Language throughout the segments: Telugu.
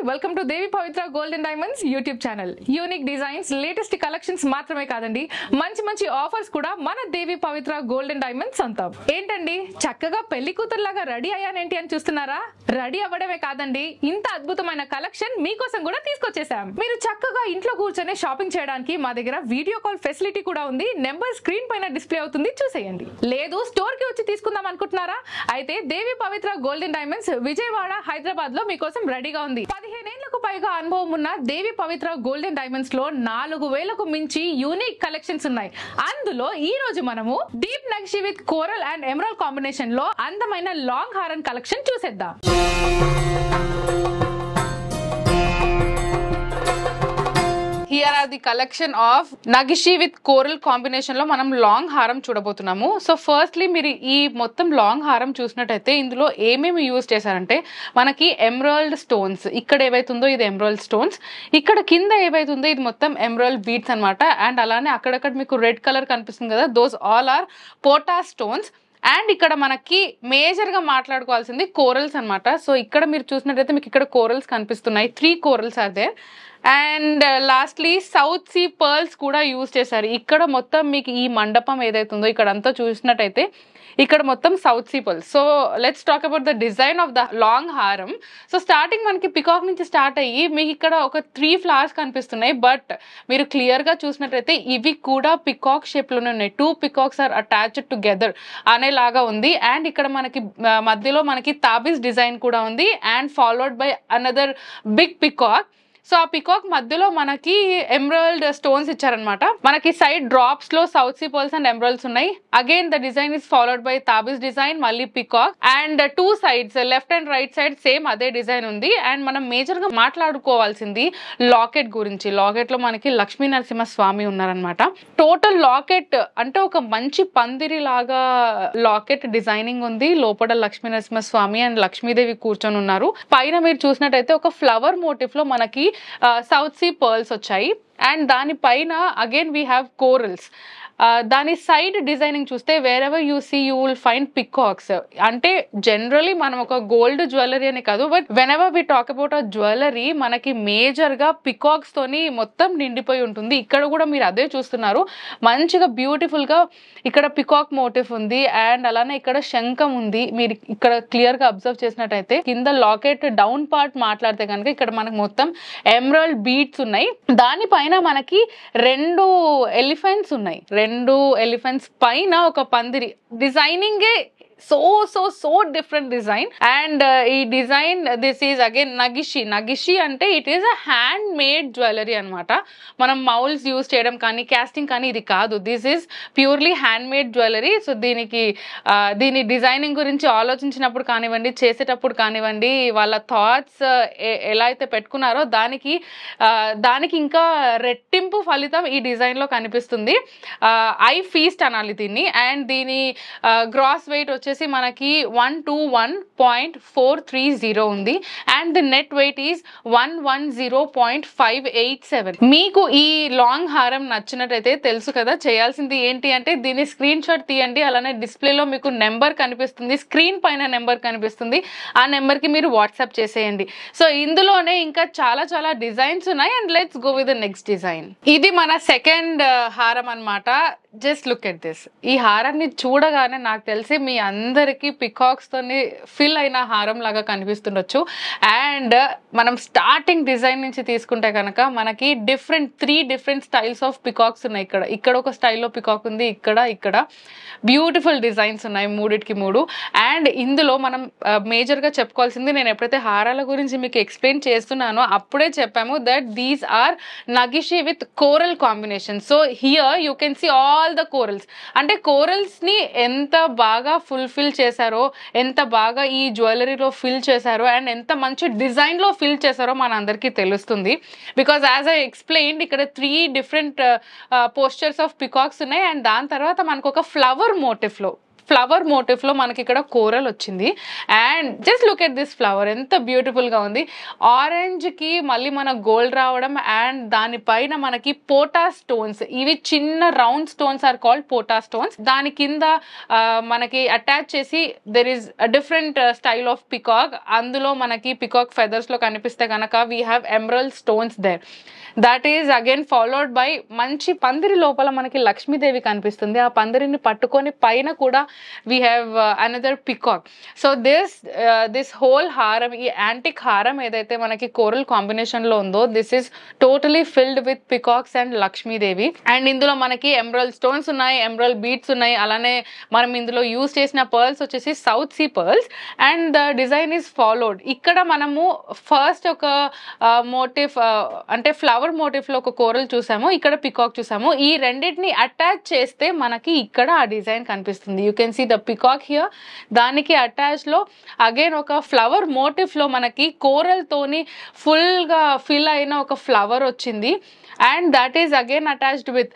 Welcome to Devi Pavitra gold and diamonds YouTube channel. Unique designs, latest collections మాత్రమే కాదండి, మంచి మంచి ఆఫర్స్ కూడా మన దేవి పవిత్ర గోల్డ్ అండ్ డైమండ్స్ సొంతం. ఏంటండి చక్కగా పెళ్లి కూతురులాగా రెడీ అయ్యానేంటి అని చూస్తున్నారా? రెడీ అవ్వడమే కాదండి, ఇంత అద్భుతమైన కలెక్షన్ మీకోసం కూడా తీసుకొచ్చేసాం. మీరు చక్కగా ఇంట్లో కూర్చొని షాపింగ్ చేయడానికి మా దగ్గర వీడియో కాల్ ఫెసిలిటీ కూడా ఉంది. నెంబర్ స్క్రీన్ పైన డిస్ప్లే అవుతుంది, చూసేయండి. లేదు స్టోర్ కి వచ్చి తీసుకుందాం అనుకుంటున్నారా? అయితే Devi Pavitra gold and diamonds Vijayawada, Hyderabad లో మీకోసం రెడీగా ఉంది. 15 ఏళ్లకు పైగా అనుభవం ఉన్న Devi Pavitra gold and diamonds లో 4000కు మించి యూనిక్ కలెక్షన్స్ ఉన్నాయి. అందులో ఈ రోజు మనము deep nakshi with coral and emerald combination లో అందమైన లాంగ్ హారం కలెక్షన్ చూసేద్దాం. Here are the collection of Nagishi with coral combination లో మనం లాంగ్ హారం చూడబోతున్నాము. సో ఫస్ట్లీ మీరు ఈ మొత్తం లాంగ్ హారం చూసినట్టయితే ఇందులో ఏమేమి యూజ్ చేశారంటే మనకి ఎమరాల్డ్ స్టోన్స్, ఇక్కడ ఏవైతుందో ఇది ఎమరాల్డ్ స్టోన్స్, ఇక్కడ కింద ఏవైతుందో ఇది మొత్తం ఎమరాల్డ్ బీడ్స్ అనమాట. అండ్ అలానే అక్కడక్కడ మీకు రెడ్ కలర్ కనిపిస్తుంది కదా, those all are potas stones. And ఇక్కడ మనకి మేజర్ గా మాట్లాడుకోవాల్సింది కోరల్స్ అనమాట. సో ఇక్కడ మీరు చూసినట్టయితే మీకు ఇక్కడ కోరల్స్ కనిపిస్తున్నాయి, 3 corals are there. And lastly south sea pearls కూడా యూజ్ చేశారు. ఇక్కడ మొత్తం మీకు ఈ మండపం ఏదైతే ఉందో ఇక్కడ అంతా చూసినట్టయితే ఇక్కడ మొత్తం south sea pearls. So let's talk about the design of the long హారం. సో స్టార్టింగ్ మనకి పికాక్ నుంచి స్టార్ట్ అయ్యి మీకు ఇక్కడ ఒక 3 ఫ్లవర్స్ కనిపిస్తున్నాయి. బట్ మీరు క్లియర్ గా చూసినట్టయితే ఇవి కూడా పికాక్ షేప్ లోనే ఉన్నాయి. 2 పికాక్స్ ఆర్ అటాచ్డ్ టుగెదర్ అనేలాగా ఉంది. అండ్ ఇక్కడ మనకి మధ్యలో మనకి తాబీస్ డిజైన్ కూడా ఉంది and followed by another big peacock. So ఆ పికాక్ మధ్యలో మనకి ఎమరాల్డ్ స్టోన్స్ ఇచ్చారనమాట. మనకి సైడ్ డ్రాప్స్ లో south sea pearls and emeralds ఉన్నాయి. Again the design is followed by తాబీస్ డిజైన్, మళ్ళీ peacock. And 2 sides left and right side same అదే డిజైన్ ఉంది. అండ్ మనం మేజర్ గా మాట్లాడుకోవాల్సింది లాకెట్ గురించి. లాకెట్ లో మనకి లక్ష్మీ నరసింహ స్వామి ఉన్నారనమాట. టోటల్ లాకెట్ అంటే ఒక మంచి పందిరి లాగా లాకెట్ డిజైనింగ్ ఉంది. లోపల లక్ష్మీ నరసింహ స్వామి అండ్ లక్ష్మీదేవి కూర్చొని ఉన్నారు. పైన మీరు చూసినట్టయితే ఒక ఫ్లవర్ మోటివ్ లో మనకి సౌత్ సీ పర్ల్స్ వచ్చాయి. అండ్ దానిపైన అగైన్ వీ హ్యావ్ కోరల్స్. దాని సైడ్ డిజైనింగ్ చూస్తే wherever you see you will find peacocks. అంటే జనరలీ మనం ఒక గోల్డ్ జ్యువెలరీ అని కాదు, but whenever we talk about a jewellery మనకి మేజర్ గా పికాక్స్ తోని మొత్తం నిండిపోయి ఉంటుంది. ఇక్కడ కూడా మీరు అదే చూస్తున్నారు, మంచిగా బ్యూటిఫుల్ గా ఇక్కడ పికాక్ మోటివ్ ఉంది. అండ్ అలానే ఇక్కడ శంఖం ఉంది. మీరు ఇక్కడ క్లియర్ గా అబ్జర్వ్ చేసినట్టయితే కింద లాకెట్ డౌన్ పార్ట్ మాట్లాడితే కనుక ఇక్కడ మనకు మొత్తం ఎమరాల్డ్ బీడ్స్ ఉన్నాయి. దానిపైన మనకి 2 ఎలిఫెంట్స్ ఉన్నాయి. 2 ఎలిఫెంట్స్ పైన ఒక పందిరి. డిజైనింగే సో డిఫరెంట్ డిజైన్. అండ్ ఈ డిజైన్ దిస్ ఈజ్ అగైన్ నగిషి అంటే it is a hand made jewellery అనమాట. మనం మౌల్స్ యూజ్ చేయడం కానీ క్యాస్టింగ్ కానీ ఇది కాదు, this is purely hand made jewellery. So దీని డిజైనింగ్ గురించి ఆలోచించినప్పుడు కానివ్వండి, చేసేటప్పుడు కానివ్వండి, వాళ్ళ థాట్స్ ఎలా అయితే పెట్టుకున్నారో దానికి ఇంకా రెట్టింపు ఫలితం ఈ డిజైన్ లో కనిపిస్తుంది. ఐ ఫీస్ట్ అనాలి దీన్ని. అండ్ దీని గ్రాస్ వెయిట్ వచ్చేసి మనకి 121.430 ఉంది. And the net weight is 110.587. మీకు ఈ లాంగ్ హారం నచ్చినట్టయితే తెలుసు కదా, చేయాల్సింది ఏంటి అంటే దీని స్క్రీన్ షాట్ తీయండి. అలానే డిస్ప్లేలో మీకు నెంబర్ కనిపిస్తుంది, స్క్రీన్ పైన నెంబర్ కనిపిస్తుంది, ఆ నెంబర్ కి మీరు వాట్సాప్ చేసేయండి. సో ఇందులోనే ఇంకా చాలా డిజైన్స్ ఉన్నాయి. And let's go with the next design. ఇది మన సెకండ్ హారం అన్నమాట. Just look at this. ఈ హారాన్ని చూడగానే నాకు తెలిసి మీ అందరికి పికాక్స్ తోని ఫిల్ అయిన హారం లాగా కనిపిస్తుండొచ్చు. అండ్ మనం స్టార్టింగ్ డిజైన్ నుంచి తీసుకుంటే కనుక మనకి 3 డిఫరెంట్ స్టైల్స్ ఆఫ్ పికాక్స్ ఉన్నాయి. ఇక్కడ ఒక స్టైల్లో పికాక్ ఉంది, ఇక్కడ బ్యూటిఫుల్ డిజైన్స్ ఉన్నాయి, 3కి 3. అండ్ ఇందులో మనం మేజర్ గా చెప్పుకోవాల్సింది, నేను ఎప్పుడైతే హారాల గురించి మీకు ఎక్స్ప్లెయిన్ చేస్తున్నానో అప్పుడే చెప్పాము దట్ దీస్ ఆర్ నగిషి with coral combination. So here you can see all the corals. అంటే కోరల్స్ ని ఎంత బాగా ఫుల్ఫిల్ చేశారో, ఎంత బాగా ఈ జ్యువెలరీలో ఫిల్ చేశారో, అండ్ ఎంత మంచి డిజైన్ లో ఫిల్ చేశారో మన అందరికీ తెలుస్తుంది. బికాస్ యాజ్ ఐ ఎక్స్ప్లెయిన్డ్ ఇక్కడ 3 డిఫరెంట్ పోస్చర్స్ ఆఫ్ పికాక్స్ ఉన్నాయి. అండ్ దాని తర్వాత మనకు ఒక ఫ్లవర్ మోటివ్ లో ఫ్లవర్ మోటివ్ లో మనకి ఇక్కడ కోరల్ వచ్చింది. And just look at this flower, ఎంత బ్యూటిఫుల్ గా ఉంది. ఆరెంజ్ కి మళ్ళీ మన గోల్డ్ రావడం అండ్ దానిపైన మనకి పోటా స్టోన్స్, ఇవి చిన్న round stones are called pota stones. దాని కింద మనకి అటాచ్ చేసి there is different style of peacock. అందులో మనకి పికాక్ ఫెదర్స్ లో కనిపిస్తే కనుక we have emerald stones there. That is again followed by మంచి పందిరి లోపల మనకి లక్ష్మీదేవి కనిపిస్తుంది. ఆ పందిరిని పట్టుకొని పైన కూడా we have another peacock. So this whole హారం, ఈ యాంటిక్ హారం ఏదైతే మనకి కోరల్ కాంబినేషన్ లో ఉందో, this is totally filled with peacocks and Lakshmidevi. And ఇందులో మనకి ఎమరల్డ్ స్టోన్స్ ఉన్నాయి, ఎమరల్డ్ బీడ్స్ ఉన్నాయి. అలానే మనం ఇందులో యూజ్ చేసిన పర్ల్స్ వచ్చేసి south sea pearls. And the design is followed. ఇక్కడ మనము ఫస్ట్ ఒక మోటివ్ అంటే ఫ్లవర్ మోటివ్ లో ఒక కోరల్ చూసాము, ఇక్కడ పికాక్ చూసాము. ఈ రెండింటిని అటాచ్ చేస్తే మనకి ఇక్కడ ఆ డిజైన్ కనిపిస్తుంది. You can see the peacock here. దానికి అటాచ్ లో అగైన్ ఒక ఫ్లవర్ మోటివ్ లో మనకి కోరల్ తోని ఫుల్ గా ఫిల్ అయిన ఒక ఫ్లవర్ వచ్చింది. And that is again attached with,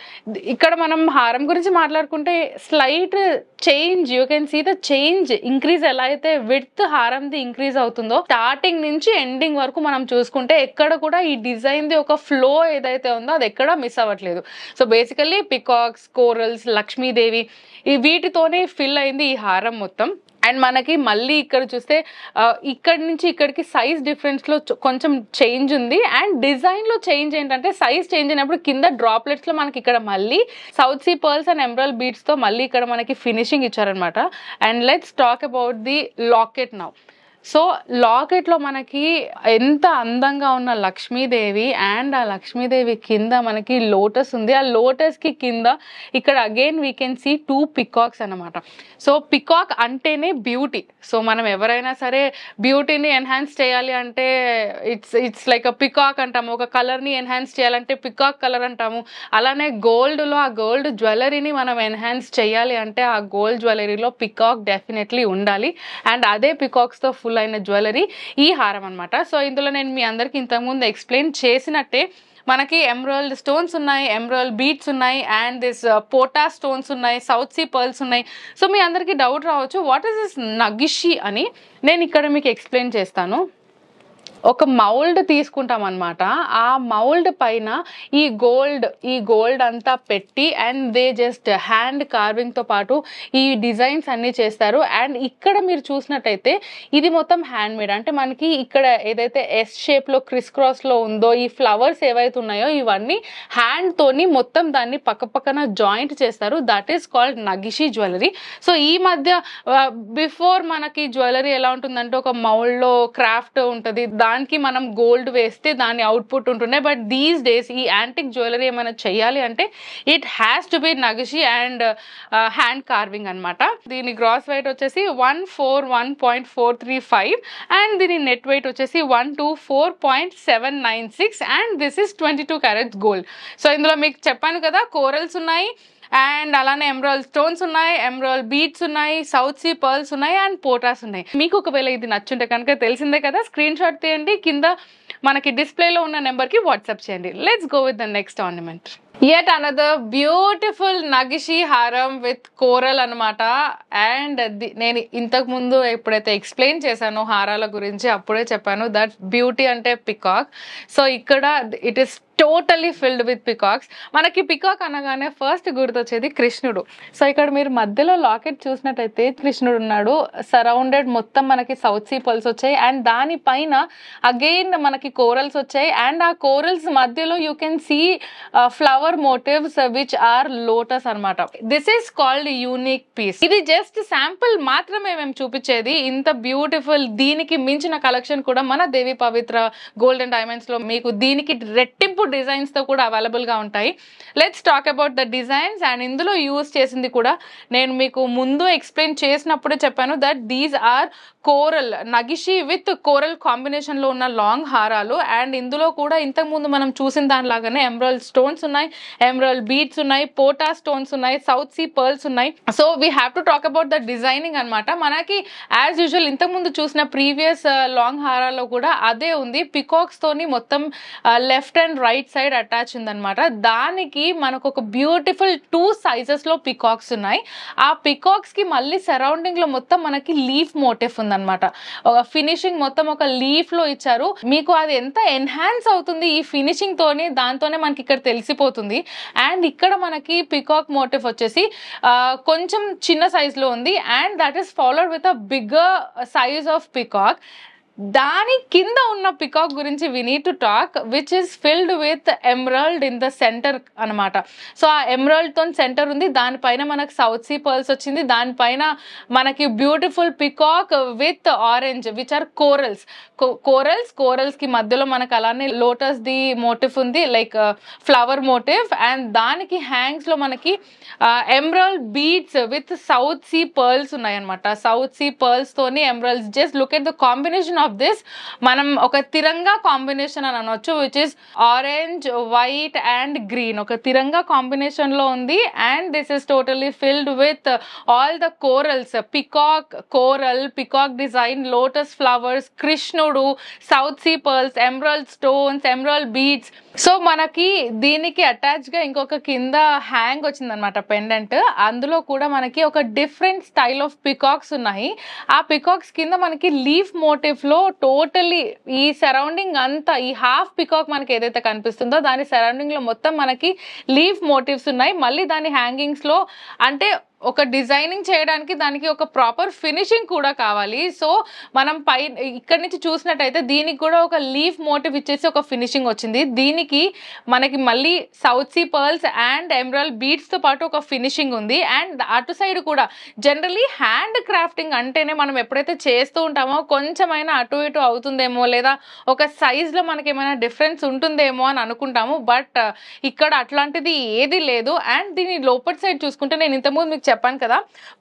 ఇక్కడ మనం హారం గురించి మాట్లాడుకుంటే slight change, you can see the change increase. ఎలా అయితే విడ్త్ హారంది ఇంక్రీజ్ అవుతుందో స్టార్టింగ్ నుంచి ఎండింగ్ వరకు మనం చూసుకుంటే ఎక్కడ కూడా ఈ డిజైన్ ది ఒక ఫ్లో ఏదైతే ఉందో అది ఎక్కడ మిస్ అవ్వట్లేదు. So basically peacocks, corals, Lakshmidevi, ఈ వీటితోనే ఫిల్ అయింది ఈ హారం మొత్తం. అండ్ మనకి మళ్ళీ ఇక్కడ చూస్తే ఇక్కడి నుంచి ఇక్కడికి సైజ్ డిఫరెన్స్ లో కొంచెం చేంజ్ ఉంది. అండ్ డిజైన్ లో చేంజ్ ఏంటంటే సైజ్ చేంజ్ అయినప్పుడు కింద డ్రాప్లెట్స్ లో మనకి ఇక్కడ మళ్ళీ south sea pearls and emerald beads తో మళ్ళీ ఇక్కడ మనకి ఫినిషింగ్ ఇచ్చారనమాట. And let's talk about the locket now. So locket లో మనకి ఎంత అందంగా ఉన్న లక్ష్మీదేవి అండ్ ఆ లక్ష్మీదేవి కింద మనకి లోటస్ ఉంది. ఆ లోటస్ కి కింద ఇక్కడ again we can see 2 peacocks అనమాట. సో పికాక్ అంటేనే బ్యూటీ. సో మనం ఎవరైనా సరే బ్యూటీని ఎన్హాన్స్ చేయాలి అంటే ఇట్స్ లైక్ అ పికాక్ అంటాము. ఒక కలర్ ని ఎన్హాన్స్ చేయాలంటే పికాక్ కలర్ అంటాము. అలానే గోల్డ్ లో ఆ గోల్డ్ జ్యువెలరీని మనం ఎన్హాన్స్ చేయాలి అంటే ఆ గోల్డ్ జ్యువెలరీలో పికాక్ డెఫినెట్లీ ఉండాలి. అండ్ అదే పికాక్స్ తో ఫుల్ అయిన జ్యువెలరీ ఈ హారం అనమాట. సో ఇందులో నేను మీ అందరికి ఇంతకుముందు ఎక్స్ప్లెయిన్ చేసినట్టే మనకి ఎమరల్డ్ స్టోన్స్ ఉన్నాయి, ఎమరల్డ్ బీడ్స్ ఉన్నాయి, అండ్ దిస్ పోటా స్టోన్స్ ఉన్నాయి, సౌత్ సీ పర్ల్స్ ఉన్నాయి. సో మీ అందరికి డౌట్ రావచ్చు వాట్ ఈస్ దిస్ నగిషి అని. నేను ఇక్కడ మీకు ఎక్స్ప్లెయిన్ చేస్తాను. ఒక మౌల్డ్ తీసుకుంటాం అనమాట. ఆ మౌల్డ్ పైన ఈ గోల్డ్ అంతా పెట్టి and they just hand carving తో పాటు ఈ డిజైన్స్ అన్ని చేస్తారు. అండ్ ఇక్కడ మీరు చూసినట్టయితే ఇది మొత్తం హ్యాండ్ మేడ్. అంటే మనకి ఇక్కడ ఏదైతే ఎస్ షేప్ లో క్రిస్ క్రాస్ లో ఉందో ఈ ఫ్లవర్స్ ఏవైతే ఉన్నాయో ఇవన్నీ హ్యాండ్ తోని మొత్తం దాన్ని పక్కన జాయింట్ చేస్తారు. దట్ ఈస్ కాల్డ్ నగిషి జ్యువెలరీ. సో ఈ మధ్య బిఫోర్ మనకి జ్యువెలరీ ఎలా ఉంటుందంటే ఒక మౌల్డ్ లో క్రాఫ్ట్ ఉంటుంది, దానికి మనం గోల్డ్ వేస్తే దాని అవుట్పుట్ ఉంటుండే. బట్ దీస్ డేస్ ఈ యాంటిక్ జ్యువెలరీ ఏమైనా చేయాలి అంటే ఇట్ హ్యాస్ టు బి నగిషి అండ్ హ్యాండ్ కార్వింగ్ అనమాట. దీని గ్రాస్ వెయిట్ వచ్చేసి 141.435 అండ్ దీని నెట్ వెయిట్ వచ్చేసి 124.796 and this is 22 carats gold. So ఇందులో మీకు చెప్పాను కదా కోరల్స్ ఉన్నాయి అండ్ అలానే ఎమరల్డ్ స్టోన్స్ ఉన్నాయి, ఎమరల్డ్ బీడ్స్ ఉన్నాయి, సౌత్ సీ పర్ల్స్ ఉన్నాయి అండ్ పోటాస్ ఉన్నాయి. మీకు ఒకవేళ ఇది నచ్చుంటే కనుక తెలిసిందే కదా, స్క్రీన్ షాట్ తీయండి, కింద మనకి డిస్ప్లేలో ఉన్న నెంబర్కి వాట్సాప్ చేయండి. Let's go with the next ornament. Yet another beautiful నగిషి హారం విత్ కోరల్ అనమాట. అండ్ నేను ఇంతకు ముందు ఎప్పుడైతే ఎక్స్ప్లెయిన్ చేశానో హారాల గురించి అప్పుడే చెప్పాను దట్ బ్యూటీ అంటే పికాక్. సో ఇక్కడ it is totally filled with peacocks. మనకి పికాక్ అనగానే ఫస్ట్ గుర్తొచ్చేది కృష్ణుడు. సో ఇక్కడ మీరు మధ్యలో లాకెట్ చూసినట్టయితే కృష్ణుడు ఉన్నాడు, సరౌండెడ్ మొత్తం మనకి సౌత్ సీ పర్ల్స్ వచ్చాయి అండ్ దానిపైన అగైన్ మనకి కోరల్స్ వచ్చాయి. అండ్ ఆ కోరల్స్ మధ్యలో you can see flower motifs which are lotus అనమాట. This is called unique piece. ఇది జస్ట్ శాంపుల్ మాత్రమే మేము చూపించేది. ఇంత బ్యూటిఫుల్ దీనికి మించిన కలెక్షన్ కూడా మన దేవి పవిత్ర గోల్డ్ అండ్ డైమండ్స్ లో మీకు దీనికి రెట్టింపు డిజైన్స్ తో కూడా అవైలబుల్ గా ఉంటాయి. Let's talk about the designs. And ఇందులో యూజ్ చేసింది కూడా నేను మీకు ముందు ఎక్స్ప్లెయిన్ చేసినప్పుడే చెప్పాను దట్ దీస్ ఆర్ కోరల్ నగిషి విత్ కోరల్ కాంబినేషన్ లో ఉన్న లాంగ్ హారాలు. అండ్ ఇందులో కూడా ఇంతకు ముందు మనం చూసిన దానిలాగానే ఎమరాల్డ్ స్టోన్స్ ఉన్నాయి, ఎమరాల్డ్ బీడ్స్ ఉన్నాయి, పోటా స్టోన్స్ ఉన్నాయి, సౌత్ సీ పర్ల్స్ ఉన్నాయి. So we have to talk about the designing అనమాట. మనకి యాజ్ యూజువల్ ఇంతకు ముందు చూసిన ప్రీవియస్ లాంగ్ హారాల్లో కూడా అదే ఉంది. పికాక్స్ తోని మొత్తం left and right side attach ఉందన్నమాట. దానికి మనకు ఒక బ్యూటిఫుల్ 2 సైజెస్ లో పికాక్స్ ఉన్నాయి. ఆ పికాక్స్ కి మళ్ళీ సరౌండింగ్ లో మొత్తం మనకి లీఫ్ మోటిఫ్ ఉందన్నమాట. ఒక ఫినిషింగ్ మొత్తం ఒక లీఫ్ లో ఇచ్చారు. మీకు అది ఎంత ఎన్హాన్స్ అవుతుంది ఈ ఫినిషింగ్ తోని, దాంతోనే మనకి ఇక్కడ తెలిసిపోతుంది. అండ్ ఇక్కడ మనకి పికాక్ మోటిఫ్ వచ్చేసి కొంచెం చిన్న సైజ్ లో ఉంది. And that is followed with a bigger size of peacock. దాని కింద ఉన్న పికాక్ గురించి we need to talk, which is filled with emerald in the center అనమాట. సో ఆ ఎమరాల్డ్ తో సెంటర్ ఉంది, దానిపైన మనకు సౌత్ సీ పర్ల్స్ వచ్చింది, దానిపైన మనకి beautiful peacock with orange which are corals కి మధ్యలో మనకు అలానే లోటస్ ది మోటిఫ్ ఉంది, లైక్ ఫ్లవర్ మోటిఫ్. అండ్ దానికి హ్యాంగ్స్ లో మనకి emerald beads with south sea pearls ఉన్నాయి అనమాట. సౌత్ సీ పర్ల్స్ తోని emeralds. Just look at the combination of this. మనం ఒక తిరంగా కాంబినేషన్ అని అనొచ్చు, which is orange, white and green. ఒక తిరంగా కాంబినేషన్ లో ఉంది. And this is totally filled with all the corals, peacock coral, peacock design, lotus flowers, కృష్ణుడు, south sea pearls, emerald stones, emerald beads. So మనకి దీనికి అటాచ్ గా ఇంకొక కింద హ్యాంగ్ వచ్చింది అనమాట, పెండెంట్. అందులో కూడా మనకి ఒక డిఫరెంట్ స్టైల్ ఆఫ్ పికాక్స్ ఉన్నాయి. ఆ పికాక్స్ కింద మనకి లీఫ్ మోటిఫ్ లో టోటలీ ఈ సరౌండింగ్ అంతా, ఈ హాఫ్ పికాక్ మనకి ఏదైతే కనిపిస్తుందో దాని సరౌండింగ్ లో మొత్తం మనకి లీఫ్ మోటివ్స్ ఉన్నాయి. మళ్ళీ దాని హ్యాంగింగ్స్ లో అంటే ఒక డిజైనింగ్ చేయడానికి దానికి ఒక ప్రాపర్ ఫినిషింగ్ కూడా కావాలి. సో మనం పై ఇక్కడ నుంచి చూసినట్టయితే దీనికి కూడా ఒక లీఫ్ మోటివ్ ఇచ్చేసి ఒక ఫినిషింగ్ వచ్చింది. దీనికి మనకి మళ్ళీ south sea pearls and emerald beads తో పాటు ఒక ఫినిషింగ్ ఉంది. అండ్ అటు సైడ్ కూడా జనరలీ హ్యాండ్ క్రాఫ్టింగ్ అంటేనే మనం ఎప్పుడైతే చేస్తూ ఉంటామో కొంచెమైనా అటు ఇటు అవుతుందేమో, లేదా ఒక సైజ్ లో మనకి ఏమైనా డిఫరెన్స్ ఉంటుందేమో అని అనుకుంటాము. బట్ ఇక్కడ అట్లాంటిది ఏది లేదు. అండ్ దీని లోపల సైడ్ చూసుకుంటే నేను ఇంతకుముందు మీకు చెప్పాను కదా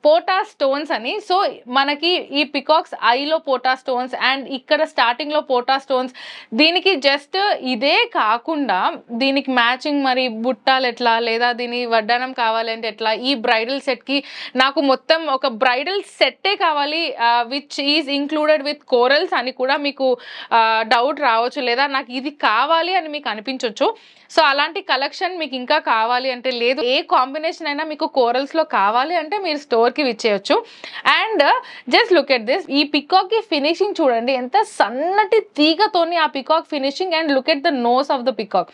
పోటా స్టోన్స్ అని. సో మనకి ఈ పికాక్స్ ఐలో పోటా స్టోన్స్ అండ్ ఇక్కడ స్టార్టింగ్ లో పోటా స్టోన్స్. దీనికి జస్ట్ ఇదే కాకుండా దీనికి మ్యాచింగ్ మరి బుట్టాలు ఎట్లా, లేదా దీని వడ్డానం కావాలంటే ఎట్లా, ఈ బ్రైడల్ సెట్ కి నాకు మొత్తం ఒక బ్రైడల్ సెట్టే కావాలి which is included with corals అని కూడా మీకు డౌట్ రావచ్చు, లేదా నాకు ఇది కావాలి అని మీకు అనిపించవచ్చు. సో అలాంటి కలెక్షన్ మీకు ఇంకా కావాలి అంటే, లేదు ఏ కాంబినేషన్ అయినా మీకు కోరల్స్ లో కావాలి అంటే మీరు స్టోర్ కి విచ్చేయచ్చు. And just look at this. ఈ పికాక్ కి ఫినిషింగ్ చూడండి, ఎంత సన్నటి తీగతోని ఆ peacock finishing. And look at the nose of the peacock.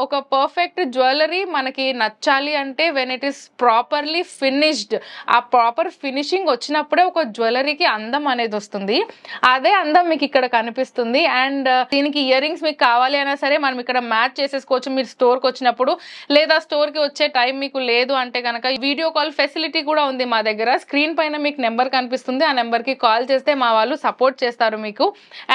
ఒక పర్ఫెక్ట్ జ్యువెలరీ మనకి నచ్చాలి అంటే when it is properly finished, ఆ ప్రాపర్ ఫినిషింగ్ వచ్చినప్పుడే ఒక జ్యువెలరీకి అందం అనేది వస్తుంది. అదే అందం మీకు ఇక్కడ కనిపిస్తుంది. అండ్ దీనికి ఇయర్ రింగ్స్ మీకు కావాలి అయినా సరే మనం ఇక్కడ మ్యాచ్ చేసేసుకోవచ్చు మీరు స్టోర్ కి వచ్చినప్పుడు. లేదా స్టోర్ కి వచ్చే టైం మీకు లేదు అంటే కనుక వీడియో కాల్ ఫెసిలిటీ కూడా ఉంది మా దగ్గర. స్క్రీన్ పైన మీకు నెంబర్ కనిపిస్తుంది, ఆ నెంబర్ కి కాల్ చేస్తే మా వాళ్ళు సపోర్ట్ చేస్తారు మీకు.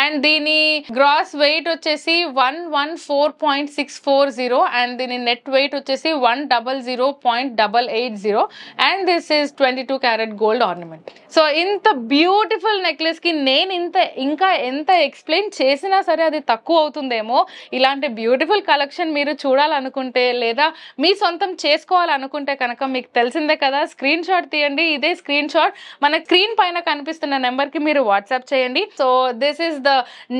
అండ్ దీని గ్రాస్ వెయిట్ వచ్చేసి 114.640 అండ్ దీని నెట్ వెయిట్ వచ్చేసి 100.880 and this is 22 carat gold ornament. So ఇంత బ్యూటిఫుల్ నెక్లెస్ కి నేను ఇంకా ఎంత ఎక్స్ప్లెయిన్ చేసినా సరే అది తక్కువ అవుతుందేమో. ఇలాంటి బ్యూటిఫుల్ కలెక్షన్ మీరు చూడాలనుకుంటే లేదా మీ సొంతం చేసుకోవాలనుకుంటే కనుక మీకు తెలిసిందే కదా, స్క్రీన్ షాట్ తీయండి. ఇదే స్క్రీన్ షాట్ మన స్క్రీన్ పైన కనిపిస్తున్న నెంబర్ కి మీరు వాట్సాప్ చేయండి. సో దిస్ ఈస్ ద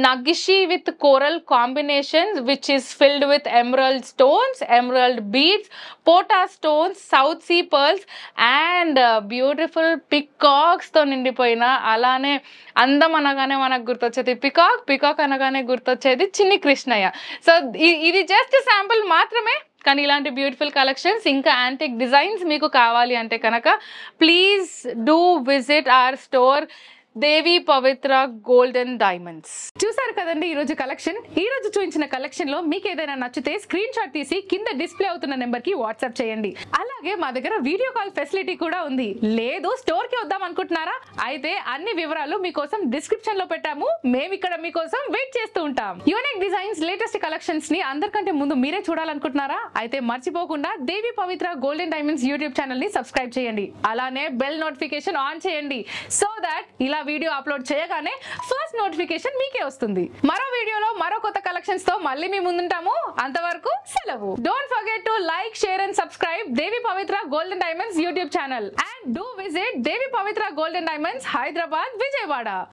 నగిషి with coral combination which is filled with emerald stones, emerald beads, pota stones, south sea pearls and beautiful peacocks తో నిండిపోయిన. అలానే అందం అనగానే మనకు గుర్తొచ్చేది పికాక్, పికాక్ అనగానే గుర్తొచ్చేది చిన్ని కృష్ణయ్య. సో ఇది జస్ట్ శాంపుల్ మాత్రమే, కానీ ఇలాంటి బ్యూటిఫుల్ కలెక్షన్స్ ఇంకా యాంటిక్ డిజైన్స్ మీకు కావాలి అంటే కనుక please do visit our store Devi Pavitra golden diamonds. చూసారు కదండి ఈరోజు కలెక్షన్. ఈ రోజు చూపించిన కలెక్షన్ లో మీకు ఏదైనా నచ్చితే స్క్రీన్ షాట్ తీసి కింద డిస్ప్లే అవుతున్న నెంబర్ కి వాట్సాప్ చేయండి. అలాగే మా దగ్గర వీడియో కాల్ ఫెసిలిటీ కూడా ఉంది. లేదు స్టోర్ కి వద్దాం అనుకుంటున్నారా అయితే అన్ని వివరాలు మీకోసం డిస్క్రిప్షన్ లో పెట్టాము. మేము ఇక్కడ మీకోసం వెయిట్ చేస్తూ ఉంటాం. యూనిక్ డిజైన్స్, లేటెస్ట్ కలెక్షన్స్ ని అందరికంటే ముందు మీరే చూడాలనుకుంటున్నారా అయితే మర్చిపోకుండా దేవి పవిత్ర గోల్డెన్ డైమండ్స్ యూట్యూబ్ ఛానల్ ని సబ్స్క్రైబ్ చేయండి. అలానే బెల్ నోటిఫికేషన్ ఆన్ చేయండి సో దాట్ ఇలా వీడియో అప్లోడ్ చేయగానే ఫస్ట్ నోటిఫికేషన్ మీకే వస్తుంది. మరో వీడియోలో మరో కొత్త కలెక్షన్స్ తో మళ్ళీ మీ ముందుంటాము. అంతవరకు సెలవు. Don't forget to like, share and subscribe Devi Pavitra gold and diamonds YouTube channel and do visit Devi Pavitra gold and diamonds Hyderabad, Vijayawada.